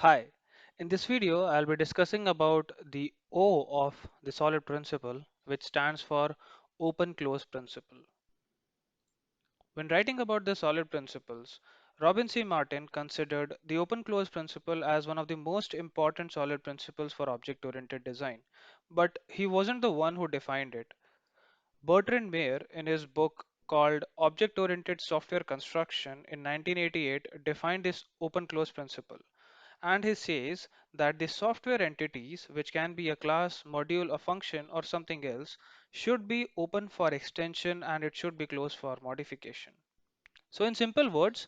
Hi, in this video I'll be discussing about the O of the solid principle, which stands for open close principle. When writing about the solid principles, Robin C. Martin considered the open close principle as one of the most important solid principles for object oriented design, but he wasn't the one who defined it. Bertrand Meyer, in his book called Object Oriented Software Construction in 1988, defined this open close principle. And he says that the software entities, which can be a class, module, a function, or something else, should be open for extension and it should be closed for modification. So, in simple words,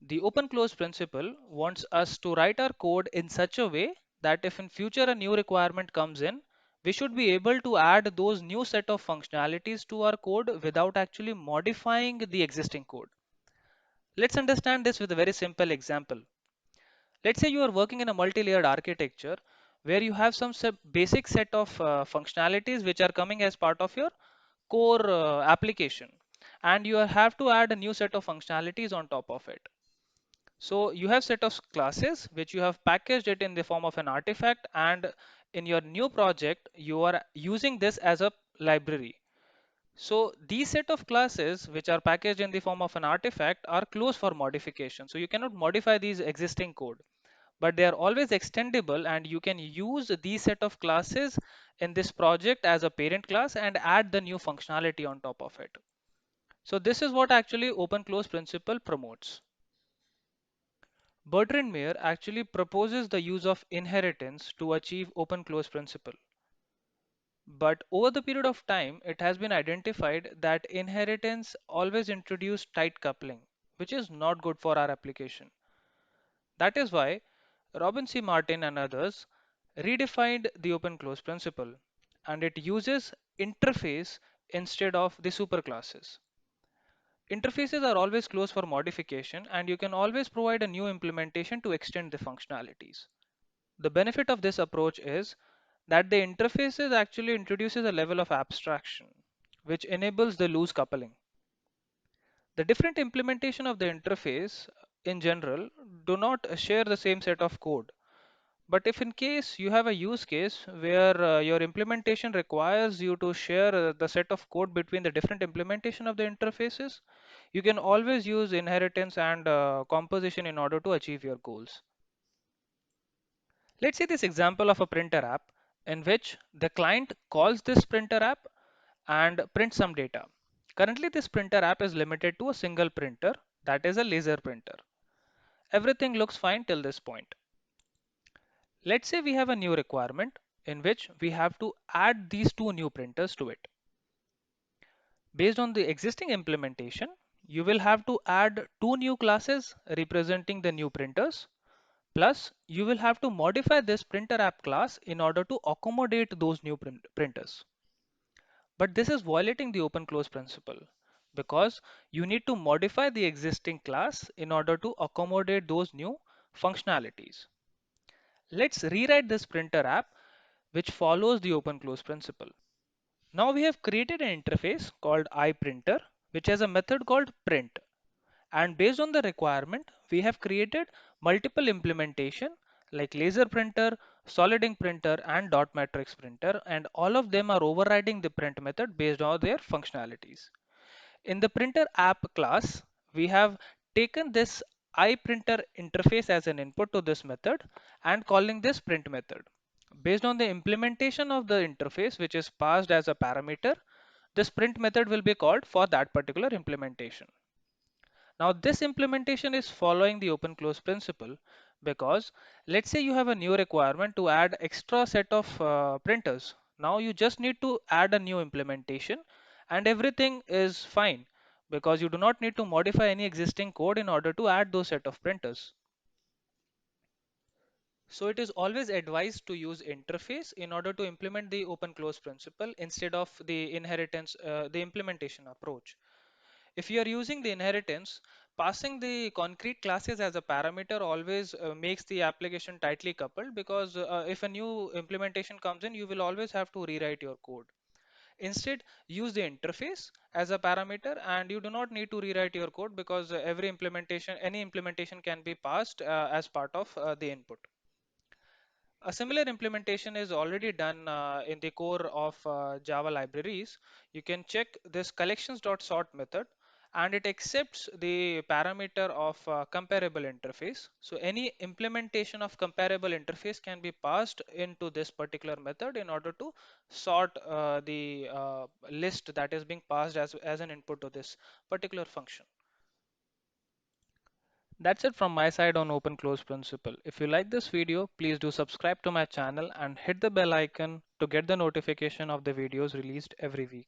the open close principle wants us to write our code in such a way that if in future a new requirement comes in, we should be able to add those new set of functionalities to our code without actually modifying the existing code. Let's understand this with a very simple example. Let's say you are working in a multi-layered architecture where you have some basic set of functionalities which are coming as part of your core application, and you have to add a new set of functionalities on top of it. So you have set of classes which you have packaged it in the form of an artifact, and in your new project you are using this as a library. So these set of classes which are packaged in the form of an artifact are closed for modification. So you cannot modify these existing code, but they are always extendable, and you can use these set of classes in this project as a parent class and add the new functionality on top of it. So this is what actually open close principle promotes. Bertrand Meyer actually proposes the use of inheritance to achieve open close principle. But over the period of time, it has been identified that inheritance always introduces tight coupling, which is not good for our application. That is why Robin C. Martin and others redefined the open close principle, and it uses interface instead of the superclasses. Interfaces are always closed for modification, and you can always provide a new implementation to extend the functionalities. The benefit of this approach is that the interfaces actually introduces a level of abstraction, which enables the loose coupling. The different implementation of the interface in general do not share the same set of code. But if in case you have a use case where your implementation requires you to share the set of code between the different implementation of the interfaces, you can always use inheritance and composition in order to achieve your goals. Let's say this example of a printer app in which the client calls this printer app and prints some data. Currently, this printer app is limited to a single printer, that is a laser printer. Everything looks fine till this point. Let's say we have a new requirement in which we have to add these two new printers to it. Based on the existing implementation, you will have to add two new classes representing the new printers. Plus, you will have to modify this printer app class in order to accommodate those new printers. But this is violating the open close principle because you need to modify the existing class in order to accommodate those new functionalities. Let's rewrite this printer app which follows the open close principle. Now we have created an interface called iPrinter, which has a method called print. And based on the requirement, we have created multiple implementation like laser printer, solid ink printer, and dot matrix printer, and all of them are overriding the print method based on their functionalities. In the printer app class, we have taken this iPrinter interface as an input to this method and calling this print method. Based on the implementation of the interface, which is passed as a parameter, this print method will be called for that particular implementation. Now this implementation is following the open close principle because let's say you have a new requirement to add extra set of printers. Now you just need to add a new implementation and everything is fine because you do not need to modify any existing code in order to add those set of printers. So it is always advised to use interface in order to implement the open close principle instead of the inheritance, the implementation approach. If you are using the inheritance, passing the concrete classes as a parameter always makes the application tightly coupled because if a new implementation comes in, you will always have to rewrite your code. Instead, use the interface as a parameter and you do not need to rewrite your code because every implementation, any implementation can be passed as part of the input. A similar implementation is already done in the core of Java libraries. You can check this collections.sort method and it accepts the parameter of comparable interface. So any implementation of comparable interface can be passed into this particular method in order to sort the list that is being passed as an input to this particular function. That's it from my side on open close principle. If you like this video, please do subscribe to my channel and hit the bell icon to get the notification of the videos released every week.